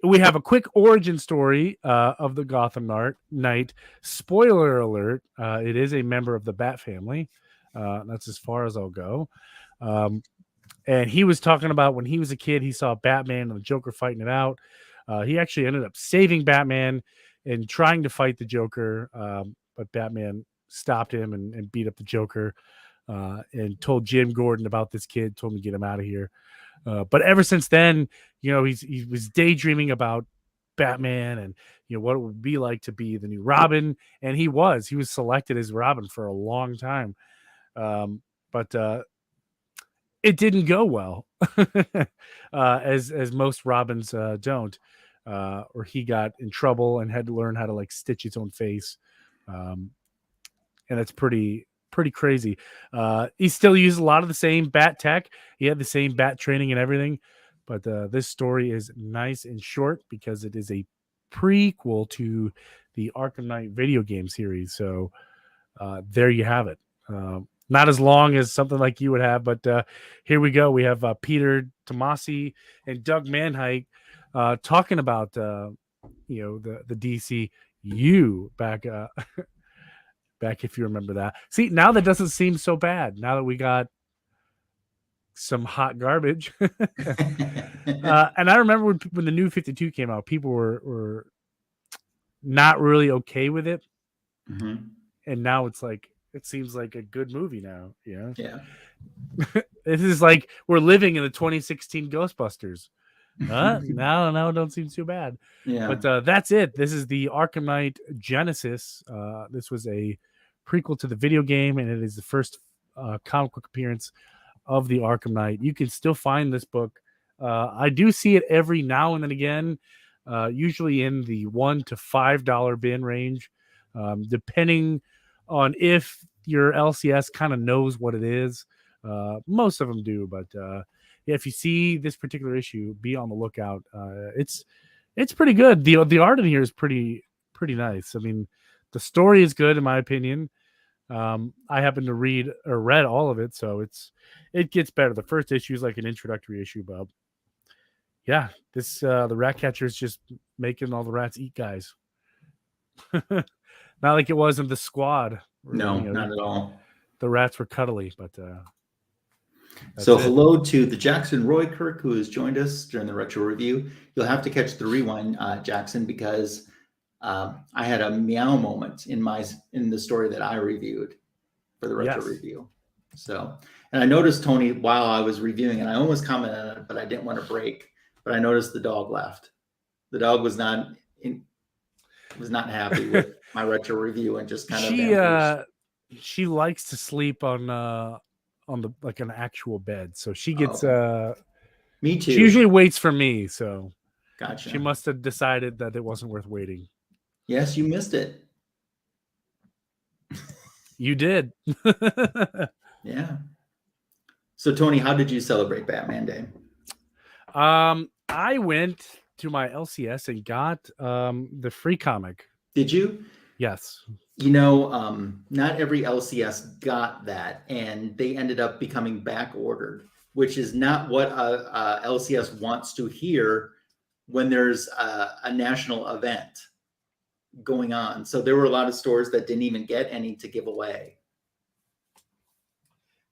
we have a quick origin story of the Gotham Knight. Spoiler alert, it is a member of the Bat family. That's as far as I'll go. And he was talking about when he was a kid, he saw Batman and the Joker fighting it out. He actually ended up saving Batman and trying to fight the Joker, but Batman stopped him and beat up the Joker and told Jim Gordon about this kid, told him to get him out of here. But ever since then, he was daydreaming about Batman and what it would be like to be the new Robin, and he was selected as Robin for a long time, but it didn't go well, as most Robins don't. Or he got in trouble and had to learn how to like stitch his own face, and it's pretty crazy. He still used a lot of the same Bat tech. He had the same Bat training and everything, but this story is nice and short because it is a prequel to the Arkham Knight video game series. So there you have it. Not as long as something like you would have, but here we go. We have Peter Tomasi and Doug Manhike talking about the DCU back back, if you remember that. See, now that doesn't seem so bad. Now that we got some hot garbage. And I remember when the new 52 came out, people were not really okay with it. Mm-hmm. And now it seems like a good movie now. Yeah. This is like we're living in the 2016 Ghostbusters. No, it don't seem too bad. Yeah. But that's it. This is the Arkham Knight Genesis. This was a prequel to the video game, and it is the first comic book appearance of the Arkham Knight. You can still find this book. I do see it every now and then again, usually in the $1 to $5 bin range, depending on if your LCS kind of knows what it is. Most of them do, but if you see this particular issue, be on the lookout. It's pretty good. The art in here is pretty nice. I mean, the story is good in my opinion. I happen to read all of it, so it gets better. The first issue is like an introductory issue, but yeah, this the Ratcatcher is just making all the rats eat guys. Not like it was in the Squad. No, not at all. The rats were cuddly, but So it. hello to the Jackson Roy Kirk who has joined us during the retro review. You'll have to catch the rewind, Jackson, because I had a meow moment in the story that I reviewed for the retro Yes. review. So, and I noticed, Tony, while I was reviewing, and I almost commented on it, but I didn't want to break. But I noticed the dog left. The dog was not happy with my retro review and just kind of vamped. She likes to sleep on the like an actual bed, so she gets Me too. she usually waits for me, so Gotcha. she must have decided that it wasn't worth waiting. Yes, you missed it. You did. Yeah. So Tony, how did you celebrate Batman Day? I went to my LCS and got the free comic. Did you? Yes. You know, not every LCS got that, and they ended up becoming back ordered, which is not what a LCS wants to hear when there's a national event going on. So there were a lot of stores that didn't even get any to give away.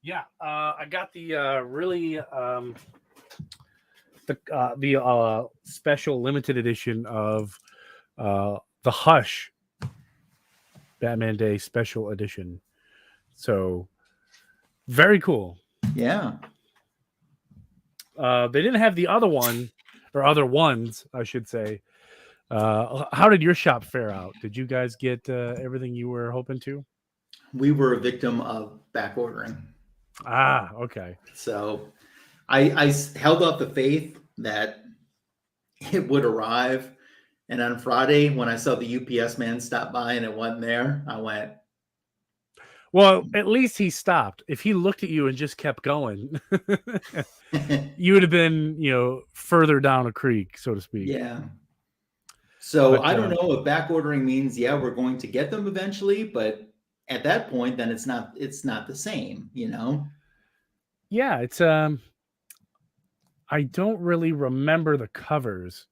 Yeah, I got the really the special limited edition of the Hush Batman Day special edition. So very cool. Yeah. They didn't have the other one or other ones, I should say. How did your shop fare out? Did you guys get everything you were hoping to? We were a victim of back ordering. Ah, okay. So I held out the faith that it would arrive. And on Friday, when I saw the UPS man stop by and it wasn't there, I went. Well, at least he stopped. If he looked at you and just kept going, you would have been, further down a creek, so to speak. Yeah. So I don't know if back ordering means, we're going to get them eventually, but at that point, then it's not the same, Yeah, it's I don't really remember the covers.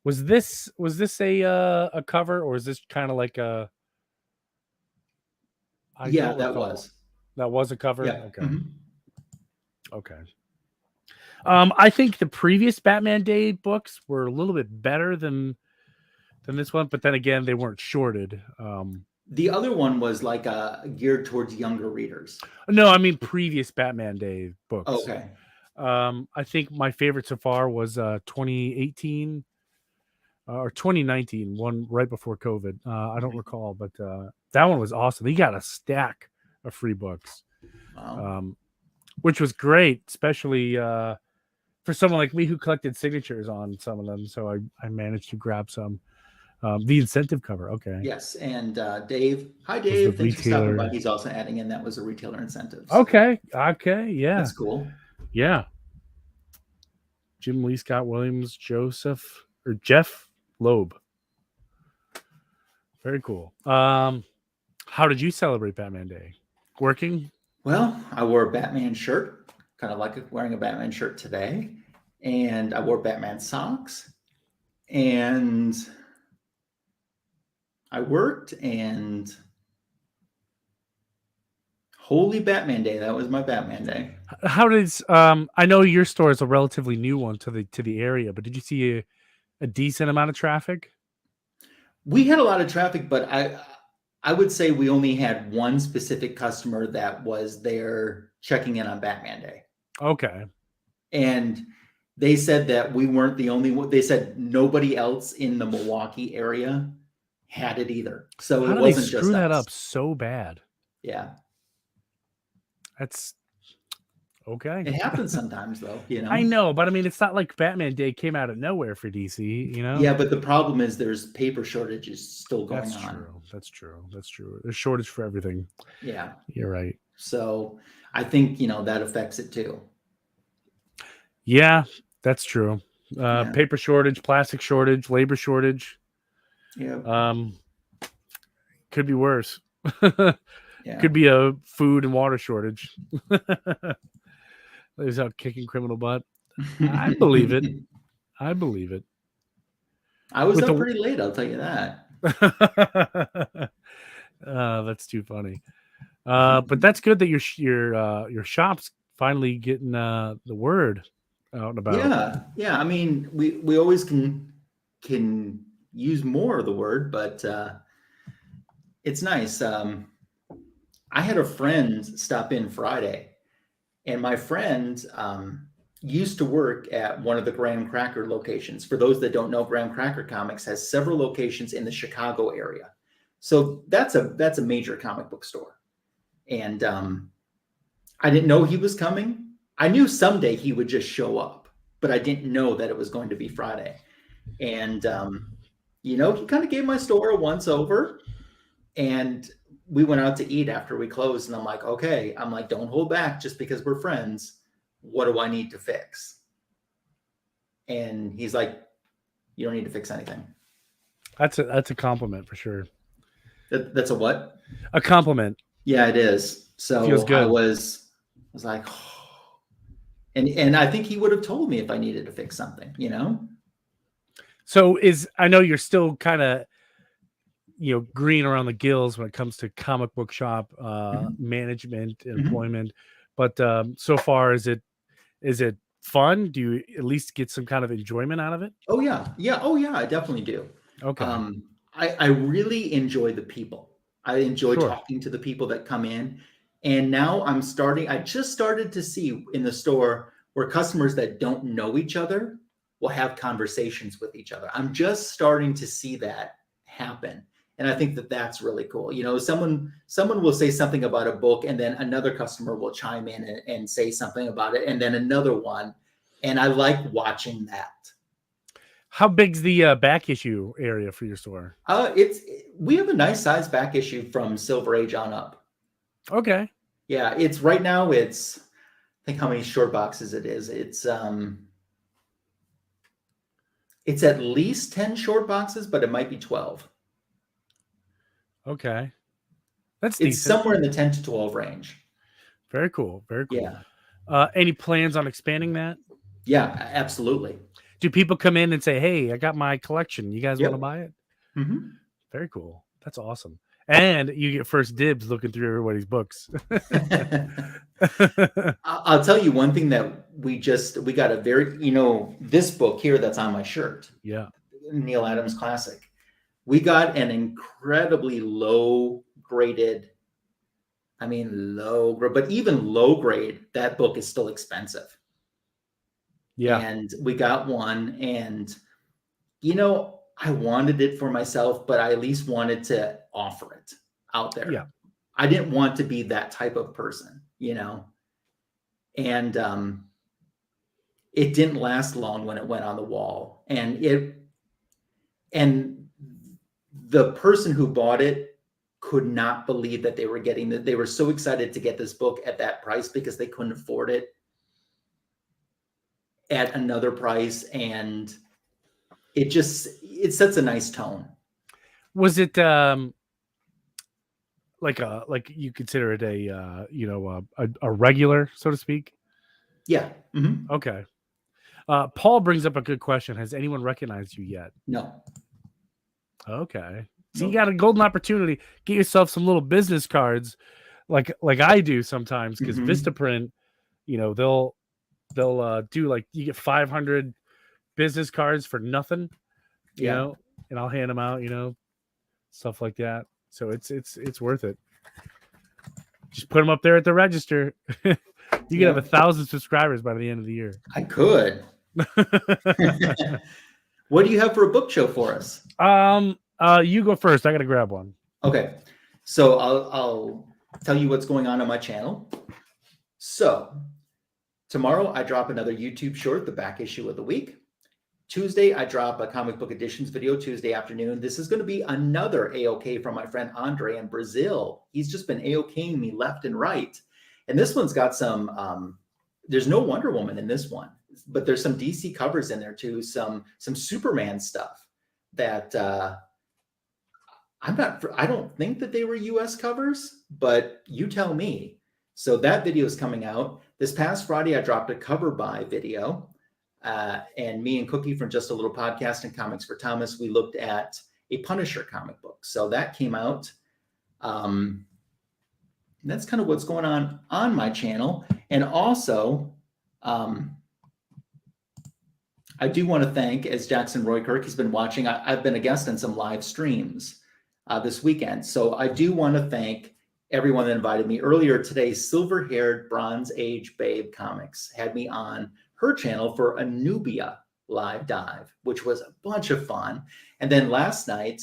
Was this a cover, or is this kind of like a? That was a cover. Yeah. Okay. Mm-hmm. Okay. I think the previous Batman Day books were a little bit better than this one, but then again, they weren't shorted. The other one was like geared towards younger readers. No, I mean previous Batman Day books. Okay. I think my favorite so far was 2018 or 2019, one right before COVID. I don't recall, but that one was awesome. He got a stack of free books, which was great, especially for someone like me who collected signatures on some of them. So I managed to grab some. The incentive cover, okay. Yes, and Dave. Hi, Dave. Thanks for stopping by. He's also adding in that was a retailer incentive. So okay, yeah. That's cool. Yeah. Jim Lee, Scott Williams, Jeff Loeb. Very cool. How did you celebrate Batman Day? Working? Well, I wore a Batman shirt, kind of like wearing a Batman shirt today, and I wore Batman socks, and I worked, and holy Batman Day. That was my Batman Day. How did I know your store is a relatively new one to the area, but did you see a decent amount of traffic? We had a lot of traffic, but I would say we only had one specific customer that was there checking in on Batman Day. Okay. And they said that we weren't the only one. They said nobody else in the Milwaukee area had it either. So how it did wasn't they just screw us. that up so bad? Yeah. That's okay. It happens sometimes, though. I know, but I mean, it's not like Batman Day came out of nowhere for DC. Yeah, but the problem is there's paper shortages still going on. That's true. There's shortage for everything. Yeah, you're right. So I think that affects it too. Yeah, that's true. Paper shortage, plastic shortage, labor shortage. Yeah. Could be worse. Yeah. Could be a food and water shortage. He's out kicking criminal butt. I believe it. I was up pretty late, I'll tell you that. That's too funny. But that's good that your shop's finally getting the word out and about. Yeah. I mean, we always can use more of the word, but it's nice. I had a friend stop in Friday, and my friend used to work at one of the Graham Cracker locations. For those that don't know, Graham Cracker Comics has several locations in the Chicago area. So that's a major comic book store. And I didn't know he was coming. I knew someday he would just show up, but I didn't know that it was going to be Friday. And, he kind of gave my store a once over, and we went out to eat after we closed. And I'm like, okay, don't hold back just because we're friends. What do I need to fix? And he's like, you don't need to fix anything. That's a compliment for sure. That's a what? A compliment. Yeah, it is. So Feels good. I was like, oh. And I think he would have told me if I needed to fix something, So I know you're still kind of, green around the gills when it comes to comic book shop management, employment, but so far is it fun? Do you at least get some kind of enjoyment out of it? Oh yeah. I definitely do. Okay. I really enjoy the people. I enjoy Sure. talking to the people that come in. And now I just started to see in the store where customers that don't know each other will have conversations with each other. I'm just starting to see that happen. And I think that that's really cool. Someone will say something about a book, and then another customer will chime in and say something about it, and then another one. And I like watching that. How big's the back issue area for your store? We have a nice size back issue from Silver Age on up. Okay. Yeah, it's right now. I think how many short boxes it is. It's at least 10 short boxes, but it might be 12. Okay. It's decent. It's somewhere in the 10 to 12 range. Very cool. Very cool. Yeah. Any plans on expanding that? Yeah, absolutely. Do people come in and say, hey, I got my collection. You guys want to buy it? Mm-hmm. Very cool. That's awesome. And you get first dibs looking through everybody's books. I'll tell you one thing that we got a very, this book here that's on my shirt. Yeah. Neil Adams Classic. We got an incredibly low graded, but even low grade, that book is still expensive. Yeah. And we got one, and, I wanted it for myself, but I at least wanted to offer it out there. Yeah. I didn't want to be that type of person, and it didn't last long when it went on the wall, and the person who bought it could not believe that they were getting that. They were so excited to get this book at that price because they couldn't afford it at another price. And it sets a nice tone. Was it like you consider it a regular, so to speak? Yeah. Mm-hmm. Okay. Paul brings up a good question. Has anyone recognized you yet? No. Okay. So you got a golden opportunity. Get yourself some little business cards, like I do sometimes, because Vistaprint, they'll do like you get 500 business cards for nothing, you know, and I'll hand them out, stuff like that. So it's worth it. Just put them up there at the register. You can have 1,000 subscribers by the end of the year. I could. What do you have for a book show for us? You go first. I got to grab one. Okay. So I'll tell you what's going on my channel. So tomorrow I drop another YouTube short, the back issue of the week. Tuesday, I drop a comic book editions video Tuesday afternoon. This is going to be another AOK from my friend Andre in Brazil. He's just been AOKing me left and right. And this one's got some, there's no Wonder Woman in this one, but there's some DC covers in there too. Some Superman stuff that I don't think that they were US covers, but you tell me. So that video is coming out. This past Friday, I dropped a cover by video. And me and Cookie from Just a Little Podcast and Comics for Thomas, we looked at a Punisher comic book. So that came out. And that's kind of what's going on my channel. And also, I do want to thank, as Jackson Roykirk has been watching, I've been a guest on some live streams this weekend. So I do want to thank everyone that invited me. Earlier today, Silver-Haired Bronze Age Babe Comics had me on her channel for a Nubia live dive, which was a bunch of fun. And then last night,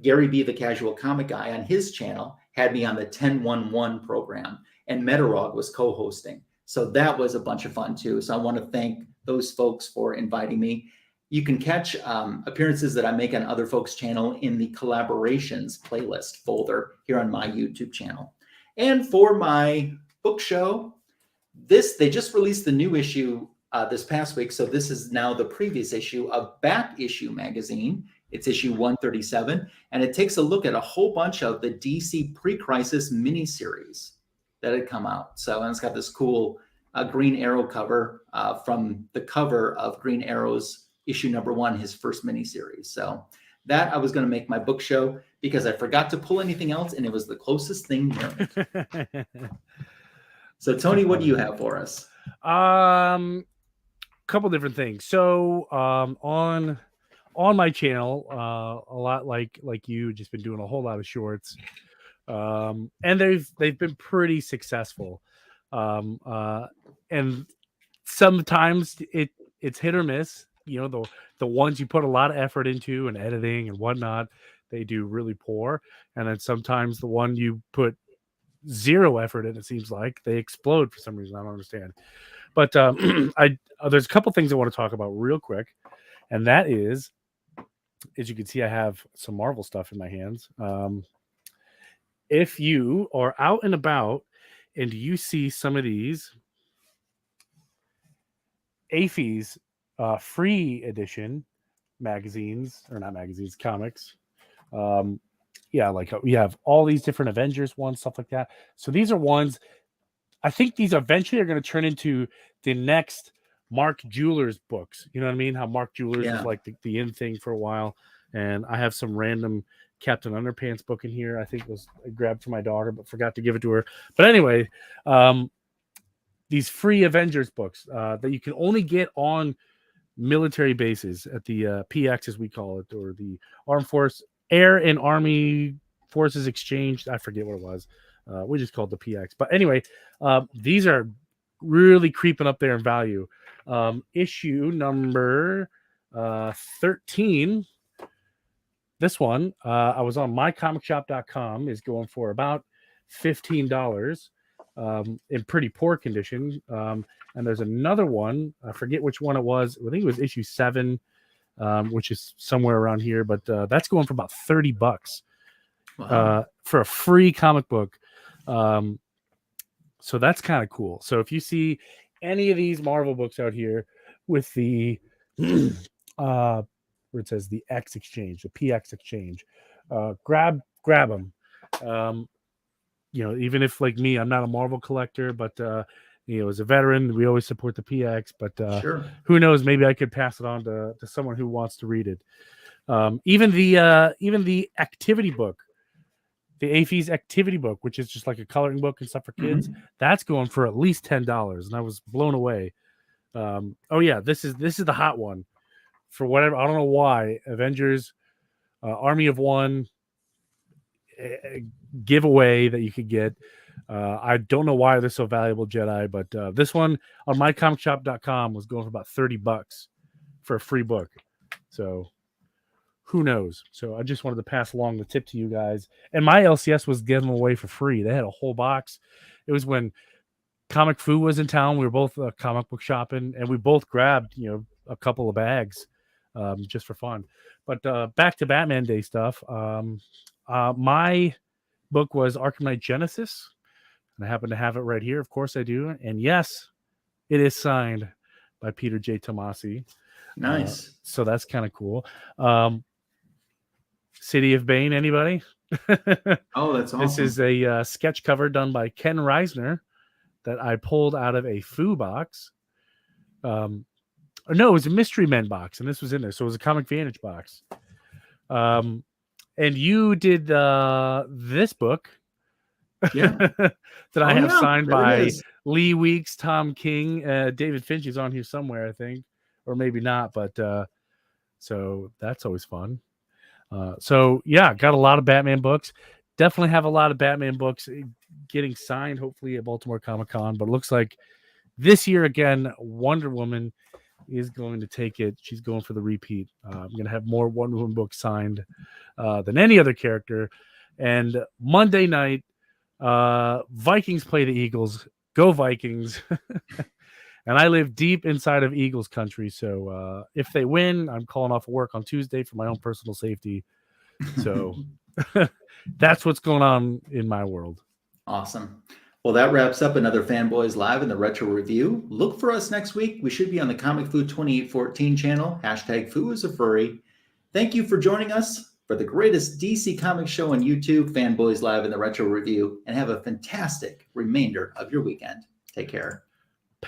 Gary B, the Casual Comic Guy, on his channel had me on the 1011 program, and Metarog was co-hosting. So that was a bunch of fun too. So I want to thank those folks for inviting me. You can catch appearances that I make on other folks' channel in the collaborations playlist folder here on my YouTube channel. And for my book show, they just released the new issue this past week. So this is now the previous issue of Back Issue magazine. It's issue 137, and it takes a look at a whole bunch of the DC pre-crisis miniseries that had come out. So, and it's got this cool Green Arrow cover from the cover of Green Arrow's issue number 1, his first miniseries. So that I was going to make my book show because I forgot to pull anything else, and it was the closest thing near it. So, Tony, what do you have for us? Couple different things. So on my channel, a lot like you, just been doing a whole lot of shorts, and they've been pretty successful. And sometimes it's hit or miss. You know, the ones you put a lot of effort into and editing and whatnot, they do really poor. And then sometimes the one you put zero effort in, it seems like they explode for some reason. I don't understand. But there's a couple things I want to talk about real quick, and that is, as you can see, I have some Marvel stuff in my hands. If you are out and about and you see some of these AFI's free edition magazines, or not magazines, comics. Yeah, like we have all these different Avengers ones, stuff like that. So these are ones, I think these eventually are going to turn into the next Mark Jewelers books. You know what I mean? How Mark Jewelers was like the in thing for a while. And I have some random Captain Underpants book in here. I think it was grabbed for my daughter, but forgot to give it to her. But anyway, these free Avengers books that you can only get on military bases at the PX, as we call it, or the Armed Force Air and Army Forces Exchange. I forget what it was. We just called the PX. But anyway, these are really creeping up there in value. Issue number 13. This one, I was on mycomicshop.com, is going for about $15 in pretty poor condition. And there's another one. I forget which one it was. I think it was issue 7, which is somewhere around here. But that's going for about $30 for a free comic book. So that's kind of cool. So if you see any of these Marvel books out here with the where it says the X exchange, the PX exchange, grab them. You know, even if, like me, I'm not a Marvel collector, but you know, as a veteran, we always support the PX. But Sure. Who knows? Maybe I could pass it on to someone who wants to read it. Even the activity book, the AFI's activity book, which is just like a coloring book and stuff for kids, that's going for at least $10, and I was blown away. Oh yeah, this is the hot one. For whatever, I don't know why, Avengers Army of One giveaway that you could get. I don't know why they're so valuable, Jedi, but this one on mycomicshop.com was going for about $30 for a free book. So who knows? So I just wanted to pass along the tip to you guys. And my LCS was given away for free. They had a whole box. It was when Comic Fu was in town. We were both comic book shopping, and we both grabbed, you know, a couple of bags just for fun. But back to Batman Day stuff. My book was Arkham Knight Genesis, and I happen to have it right here. Of course I do. And yes, it is signed by Peter J. Tomasi. Nice. So that's kind of cool. City of Bane, anybody? Oh, that's awesome. This is a sketch cover done by Ken Reisner that I pulled out of a Foo box. No, it was a Mystery Men box, and this was in there. So it was a Comic Vantage box. And you did this book, Yeah. that I Oh, have yeah, signed there it by is. Lee Weeks, Tom King, David Finch is on here somewhere, I think, or maybe not. But so that's always fun. So yeah, got a lot of Batman books. Definitely have a lot of Batman books getting signed, hopefully at Baltimore Comic-Con. But it looks like this year again, Wonder Woman is going to take it. She's going for the repeat. I'm going to have more Wonder Woman books signed than any other character. And Monday night, Vikings play the Eagles. Go Vikings. And I live deep inside of Eagles country. So if they win, I'm calling off work on Tuesday for my own personal safety. So that's what's going on in my world. Awesome. Well, that wraps up another Fanboys Live in the Retro Review. Look for us next week. We should be on the Comic Food 2814 channel. #Foo is a furry. Thank you for joining us for the greatest DC comic show on YouTube, Fanboys Live in the Retro Review, and have a fantastic remainder of your weekend. Take care.